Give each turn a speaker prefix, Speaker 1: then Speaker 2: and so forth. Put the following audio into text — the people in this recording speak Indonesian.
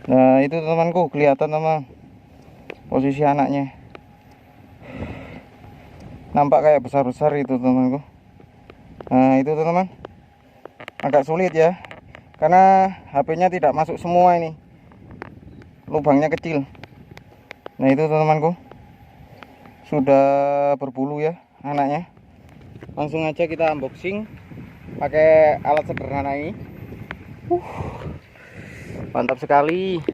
Speaker 1: Nah itu temanku, kelihatan teman posisi anaknya, nampak kayak besar-besar itu temanku. Nah itu teman, agak sulit ya karena HP-nya tidak masuk semua, ini lubangnya kecil. Nah itu temanku, sudah berbulu ya anaknya. Langsung aja kita unboxing pakai alat sederhana ini. Mantap sekali.